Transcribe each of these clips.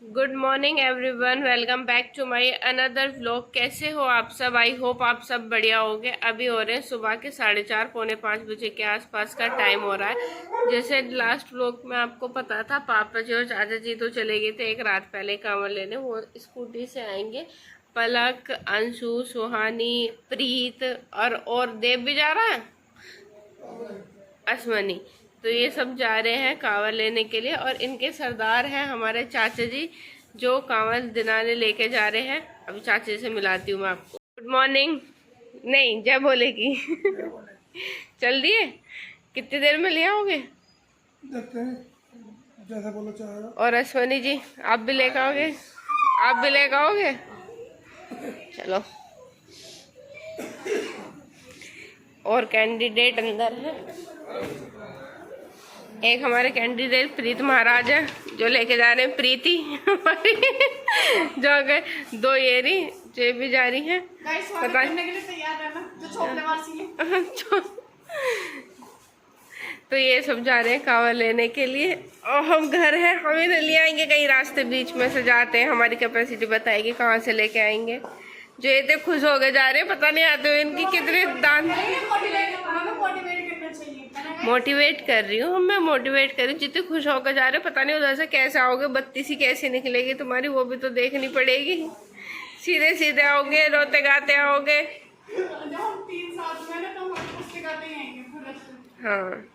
Good morning everyone, welcome back to my another vlog. कैसे हो आप सब? आई होप आप सब बढ़िया होगे। अभी हो रहे हैं सुबह के 4:30 पौने 5 बजे के आसपास का टाइम हो रहा है। जैसे लास्ट व्लॉग में आपको पता था, पापा जी और चाचा जी तो चले गए थे एक रात पहले कांवड़ लेने। वो स्कूटी से आएंगे। पलक, अंशु, सुहानी, प्रीत और देव भी जा रहा है, असमनी। तो ये सब जा रहे हैं कांवड़ लेने के लिए। और इनके सरदार हैं हमारे चाचा जी, जो कांवड़ दिनाने लेके जा रहे हैं। अभी चाचा जी से मिलाती हूँ मैं आपको। Good morning. नहीं, जय बोलेगी। चल दिए? कितनी देर में ले आओगे? देखते हैं, जैसा बोलो चाहेगा। और अश्वनी जी, आप भी लेकर आओगे? आप भी लेकर आओगे? चलो। और कैंडिडेट अंदर है। एक हमारे कैंडिडेट प्रीत महाराज है, जो लेके जा रहे हैं प्रीति जो गए। दो ये रही जो भी जा रही है। पता नहीं तो ये सब जा रहे हैं कांवड़ लेने के लिए। और हम घर है, हम इन्हें ले आएंगे कहीं रास्ते बीच में से जाते हैं। हमारी कैपेसिटी बताएगी कहाँ से लेके आएंगे। जो ये इतने खुश हो गए जा रहे हैं, पता नहीं आते हुए इनकी कितने दान। मोटिवेट कर रही हूँ मैं, मोटिवेट कर रही हूँ। जितने खुश होकर जा रहे हो, पता नहीं उधर से कैसे आओगे। बत्तीसी कैसी निकलेगी तुम्हारी, वो भी तो देखनी पड़ेगी। सीधे सीधे आओगे, रोते गाते आओगे। हाँ,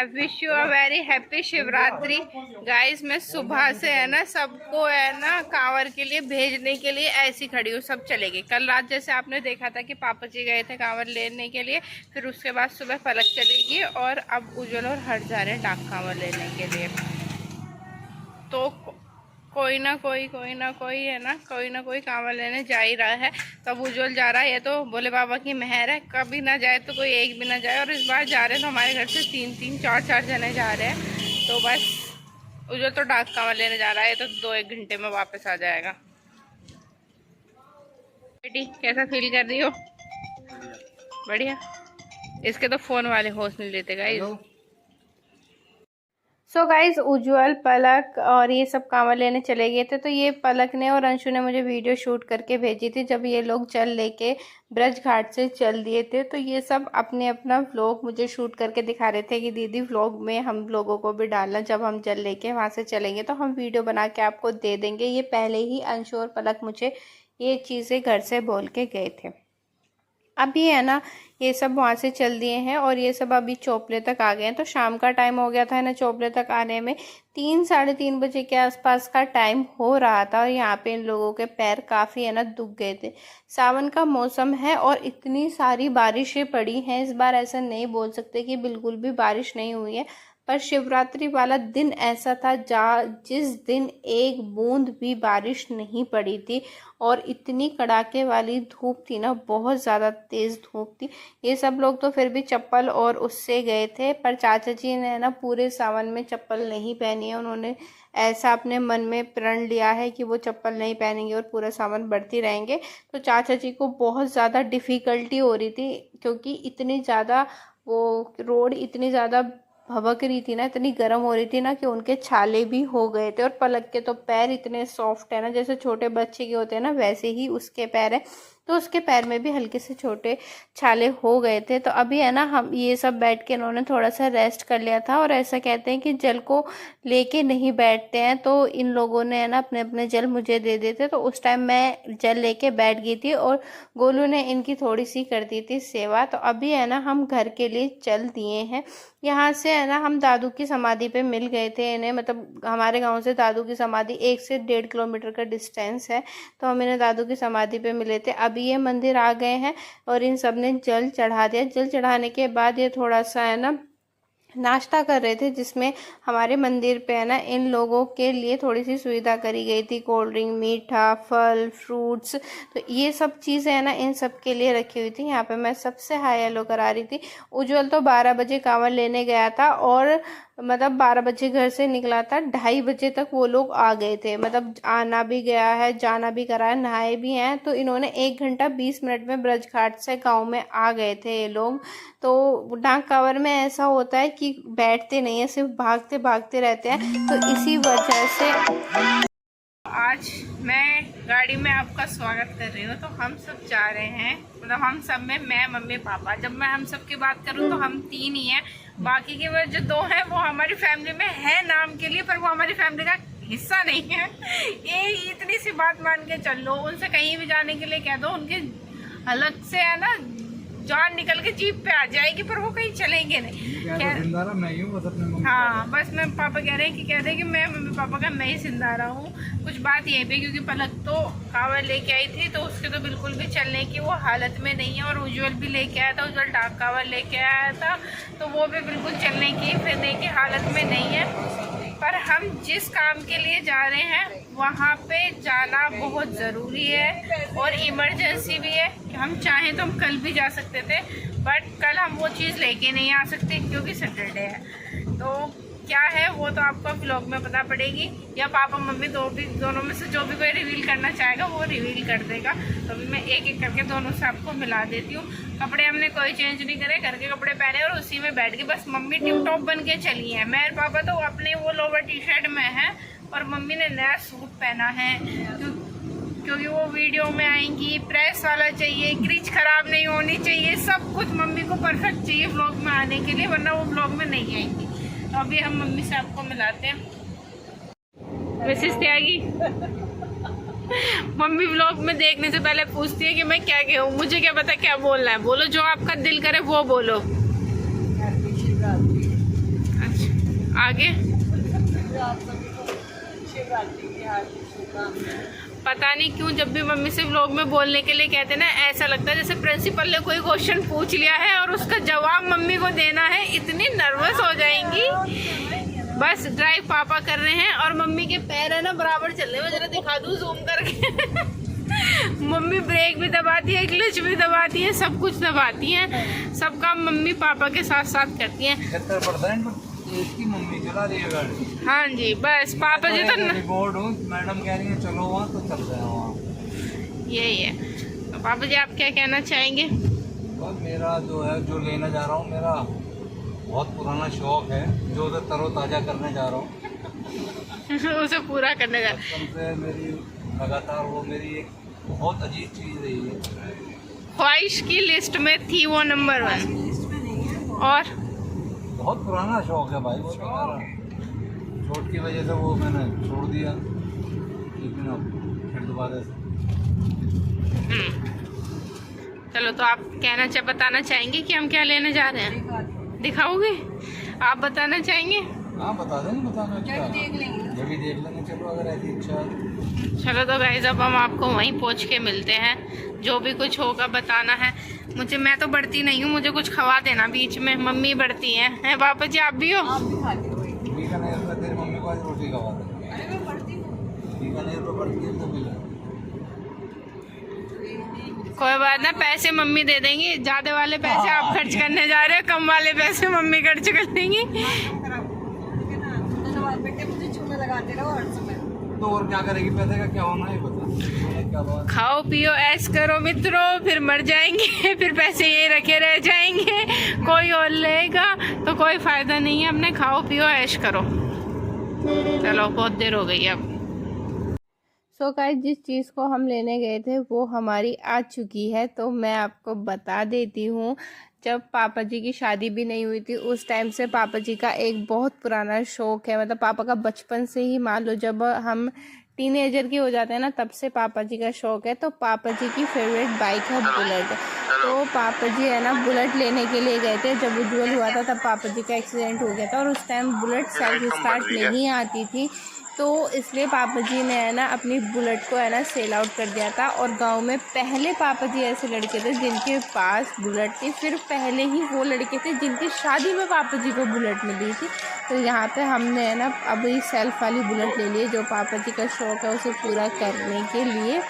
wish you a very happy Shivratri guys. मैं सुबह से है ना सबको है ना कांवड़ के लिए भेजने के लिए ऐसी खड़ी हूँ। सब चले गए। कल रात जैसे आपने देखा था कि पापा जी गए थे कांवड़ लेने के लिए, फिर उसके बाद सुबह पलक चली गई और अब उज्जवल और हट जा रहे हैं डाक कांवड़ लेने के लिए। तो कोई ना कोई है ना, कोई ना कोई कांवड़ लेने जा ही रहा है। तब उज्जवल जा रहा है, ये तो भोले बाबा की मेहर है। कभी ना जाए तो कोई एक भी ना जाए। और इस बार जा रहे हैं तो हमारे घर से 3-3, 4-4 जने जा रहे हैं। तो बस उज्जवल तो डाक कांवड़ लेने जा रहा है, तो 2-1 घंटे में वापस आ जाएगा। बेटी कैसा फील कर रही हो? बढ़िया। इसके तो फोन वाले होश नहीं लेते गाइस। सो गाइज, उज्जवल, पलक और ये सब कांवड़ लेने चले गए थे। तो ये पलक ने और अंशु ने मुझे वीडियो शूट करके भेजी थी जब ये लोग जल लेके ब्रज घाट से चल दिए थे। तो ये सब अपने अपना व्लॉग मुझे शूट करके दिखा रहे थे कि दीदी व्लॉग में हम लोगों को भी डालना। जब हम जल लेके वहाँ से चलेंगे तो हम वीडियो बना के आपको दे देंगे। ये पहले ही अंशु और पलक मुझे ये चीज़ें घर से बोल के गए थे। अभी है ना, ये सब वहाँ से चल दिए हैं और ये सब अभी चोपड़े तक आ गए हैं। तो शाम का टाइम हो गया था ना चोपड़े तक आने में। 3-3:30 बजे के आसपास का टाइम हो रहा था। और यहाँ पे इन लोगों के पैर काफ़ी है ना दुख गए थे। सावन का मौसम है और इतनी सारी बारिशें पड़ी हैं इस बार। ऐसा नहीं बोल सकते कि बिल्कुल भी बारिश नहीं हुई है, पर शिवरात्रि वाला दिन ऐसा था जिस दिन एक बूंद भी बारिश नहीं पड़ी थी। और इतनी कड़ाके वाली धूप थी ना, बहुत ज़्यादा तेज़ धूप थी। ये सब लोग तो फिर भी चप्पल और उससे गए थे, पर चाचा जी ने ना पूरे सावन में चप्पल नहीं पहनी है। उन्होंने ऐसा अपने मन में प्रण लिया है कि वो चप्पल नहीं पहनेंगे और पूरा सावन बढ़ती रहेंगे। तो चाचा जी को बहुत ज़्यादा डिफ़िकल्टी हो रही थी, क्योंकि इतनी ज़्यादा वो रोड इतनी ज़्यादा भभक रही थी ना, इतनी गर्म हो रही थी ना कि उनके छाले भी हो गए थे। और पलक के तो पैर इतने सॉफ्ट है ना, जैसे छोटे बच्चे के होते हैं ना, वैसे ही उसके पैर है। तो उसके पैर में भी हल्के से छोटे छाले हो गए थे। तो अभी है ना, हम ये सब बैठ के इन्होंने थोड़ा सा रेस्ट कर लिया था। और ऐसा कहते हैं कि जल को लेके नहीं बैठते हैं। तो इन लोगों ने है ना अपने अपने जल मुझे दे देते। तो उस टाइम मैं जल लेके बैठ गई थी और गोलू ने इनकी थोड़ी सी कर दी थी सेवा। तो अभी है ना हम घर के लिए चल दिए हैं। यहाँ से है ना हम दादू की समाधि पे मिल गए थे इन्हें। मतलब हमारे गांव से दादू की समाधि 1 से 1.5 किलोमीटर का डिस्टेंस है। तो हम इन्हें दादू की समाधि पे मिले थे। अभी ये मंदिर आ गए हैं और इन सब ने जल चढ़ा दिया। जल चढ़ाने के बाद ये थोड़ा सा है ना नाश्ता कर रहे थे, जिसमें हमारे मंदिर पे है ना इन लोगों के लिए थोड़ी सी सुविधा करी गई थी। कोल्ड ड्रिंक, मीठा, फल, फ्रूट्स, तो ये सब चीज़ें है ना इन सब के लिए रखी हुई थी। यहाँ पे मैं सबसे हाई हेलो करा रही थी। उज्जवल तो 12 बजे कांवड़ लेने गया था और मतलब 12 बजे घर से निकला था, 2:30 बजे तक वो लोग आ गए थे। मतलब आना भी गया है, जाना भी करा है, नहाए भी हैं। तो इन्होंने 1 घंटा 20 मिनट में ब्रज घाट से गांव में आ गए थे ये लोग। तो डाक कांवर में ऐसा होता है कि बैठते नहीं है, सिर्फ भागते भागते रहते हैं। तो इसी वजह से आज मैं गाड़ी में आपका स्वागत कर रही हूँ। तो हम सब जा रहे हैं, मतलब हम सब में मैं, मम्मी, पापा। जब मैं हम सब की बात करूँ तो हम 3 ही हैं। बाकी के वो जो 2 हैं वो हमारी फैमिली में है नाम के लिए, पर वो हमारी फैमिली का हिस्सा नहीं है। ये इतनी सी बात मान के चल लो। उनसे कहीं भी जाने के लिए कह दो, उनके अलग से है ना जान निकल के जीप पे आ जाएगी, पर वो कहीं चलेंगे नहीं। हाँ, बस मैं पापा कह रहे हैं कि कहते हैं कि मैं मम्मी पापा का मैं ही सिंधारा हूँ। कुछ बात ये भी, क्योंकि पलक तो कांवर लेके आई थी, तो उसके तो बिल्कुल भी चलने की वो हालत में नहीं है। और उज्जवल भी लेके आया था, उज्जवल डाक कांवर लेके आया था, तो वो भी बिल्कुल चलने की फिरने की हालत में नहीं है। पर हम जिस काम के लिए जा रहे हैं वहाँ पे जाना बहुत ज़रूरी है और इमरजेंसी भी है। हम चाहें तो हम कल भी जा सकते थे, बट कल हम वो चीज़ लेके नहीं आ सकते क्योंकि सैटरडे है। तो क्या है वो तो आपको व्लॉग में पता पड़ेगी, या पापा मम्मी दोनों में से जो भी कोई रिवील करना चाहेगा वो रिवील कर देगा। तो अभी मैं एक एक करके दोनों से आपको मिला देती हूँ। कपड़े हमने कोई चेंज नहीं करे, घर के कपड़े पहने और उसी में बैठ गए। बस मम्मी टिप टॉप बन के चली है। मैं और पापा तो अपने वो लोवर टी शर्ट में है, और मम्मी ने नया सूट पहना है क्योंकि वो वीडियो में आएंगी। प्रेस वाला चाहिए, क्रीज खराब नहीं होनी चाहिए, सब कुछ मम्मी को परफेक्ट चाहिए व्लॉग में आने के लिए, वरना वो व्लॉग में नहीं आएंगी। तो अभी हम मम्मी से आपको मिलाते हैं। मिसेस त्यागी मम्मी व्लॉग में देखने से पहले पूछती है कि मैं क्या कहूँ, मुझे क्या पता क्या बोलना है। बोलो, जो आपका दिल करे वो बोलो। अच्छा, आगे पता नहीं क्यों जब भी मम्मी से व्लॉग में बोलने के लिए कहते ना, ऐसा लगता है जैसे प्रिंसिपल ने कोई क्वेश्चन पूछ लिया है और उसका जवाब मम्मी को देना है। इतनी नर्वस हो जाएंगी। बस ड्राइव पापा कर रहे हैं और मम्मी के पैर है ना बराबर चल रहे हैं। मैं जरा दिखा दूं जूम करके। मम्मी ब्रेक भी दबाती है, क्लच भी दबाती है, सब कुछ दबाती हैं। सब काम मम्मी पापा के साथ साथ करती हैं। 70% इसकी मम्मी चला रही है गाड़ी। हाँ जी, बस पापा जी तो रिपोर्ट हूँ, मैडम कह रही है चलो वहाँ, तो चल रहे हैं वहाँ। यही है। तो पापा जी आप क्या कहना चाहेंगे? बस मेरा जो है, जो लेने जा रहा हूँ, मेरा बहुत पुराना शौक है, जो उधर तरोताज़ा करने जा रहा हूँ। उसे पूरा करने जा बचपन से मेरी लगातार वो मेरी एक बहुत अजीब चीज़ रही है। ख्वाहिश की लिस्ट में थी वो नंबर 1। और बहुत पुराना शौक है भाई वो तो मेरा। चोट की वजह से वो मैंने छोड़ दिया, लेकिन अब फिर दोबारा से। चलो, तो आप बताना चाहेंगे कि हम क्या लेने जा रहे हैं? दिखाओगे? आप बताना चाहेंगे? हाँ बता देंगे, बताना क्या, जब भी देख लेंगे। चलो अगर ऐसी इच्छा है। चलो तो गाइस, अब हम आपको वहीं पहुंच के मिलते हैं। जो भी कुछ होगा बताना है मुझे। मैं तो बढ़ती नहीं हूँ, मुझे कुछ खवा देना बीच में। मम्मी बढ़ती हैं। पापा जी आप भी हो? बीकानेर में तेरी मम्मी को आज रोटी खवा दे। बीकानेर में बढ़ती है तो मिला। कोई बात ना, पैसे मम्मी दे देंगी। ज्यादा वाले पैसे आप खर्च करने जा रहे हो, कम वाले पैसे मम्मी खर्च कर देंगी। तो और क्या करेगी, पैसे का क्या होना है बता। क्या बात, खाओ पियो ऐश करो मित्रों, फिर मर जाएंगे, फिर पैसे ये रखे रह जाएंगे, कोई और लेगा तो कोई फायदा नहीं है। अपने खाओ पियो ऐश करो। चलो, बहुत देर हो गई अब। सो गाइस, जिस चीज़ को हम लेने गए थे वो हमारी आ चुकी है। तो मैं आपको बता देती हूँ, जब पापा जी की शादी भी नहीं हुई थी उस टाइम से पापा जी का एक बहुत पुराना शौक है। मतलब पापा का बचपन से ही, मान लो जब हम टीनेजर के हो जाते हैं ना, तब से पापा जी का शौक है। तो पापा जी की फेवरेट बाइक है बुलेट। तो पापा जी है ना बुलेट लेने के लिए गए थे। जब उज्जवल हुआ था तब पापा जी का एक्सीडेंट हो गया था और उस टाइम बुलेट सेल्फ स्टार्ट नहीं आती थी। तो इसलिए पापा जी ने है ना अपनी बुलेट को है ना सेल आउट कर दिया था। और गांव में पहले पापा जी ऐसे लड़के थे जिनके पास बुलेट थी, फिर पहले ही वो लड़के थे जिनकी शादी में पापा जी को बुलेट मिली थी। तो यहाँ पे हमने है ना अभी सेल्फ वाली बुलेट ले ली, जो पापा जी का शौक है उसे पूरा करने के लिए।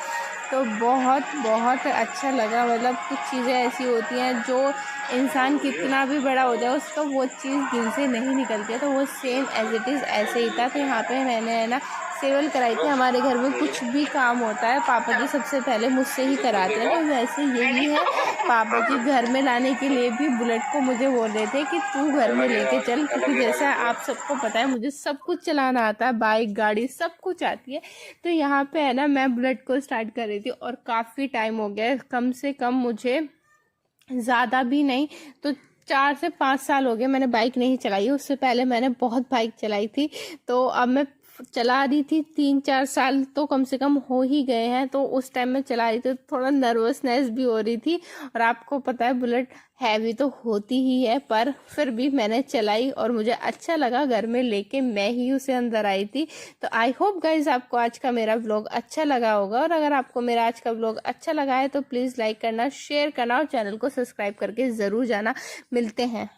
तो बहुत बहुत अच्छा लगा। मतलब कुछ चीज़ें ऐसी होती हैं जो इंसान कितना भी बड़ा हो जाए उसका वो चीज़ दिल से नहीं निकलती है, तो वो सेम एज इट इज़ ऐसे ही था। तो यहाँ पे मैंने है ना सेवल कराई थी। हमारे घर में कुछ भी काम होता है पापा जी सबसे पहले मुझसे ही कराते हैं, तो वैसे यही है। पापा जी घर में लाने के लिए भी बुलेट को मुझे बोल रहे थे कि तू घर में लेके चल, क्योंकि जैसा आप सबको पता है मुझे सब कुछ चलाना आता है, बाइक गाड़ी सब कुछ आती है। तो यहाँ पे है ना मैं बुलेट को स्टार्ट कर रही थी और काफ़ी टाइम हो गया, कम से कम मुझे ज़्यादा भी नहीं तो 4 से 5 साल हो गए मैंने बाइक नहीं चलाई। उससे पहले मैंने बहुत बाइक चलाई थी। तो अब मैं चला रही थी, 3-4 साल तो कम से कम हो ही गए हैं। तो उस टाइम में चला रही थी, थोड़ा नर्वसनेस भी हो रही थी। और आपको पता है बुलेट हैवी तो होती ही है, पर फिर भी मैंने चलाई और मुझे अच्छा लगा। घर में लेके मैं ही उसे अंदर आई थी। तो आई होप गाइज आपको आज का मेरा व्लॉग अच्छा लगा होगा, और अगर आपको मेरा आज का व्लॉग अच्छा लगा है तो प्लीज़ लाइक करना, शेयर करना और चैनल को सब्सक्राइब करके ज़रूर जाना। मिलते हैं।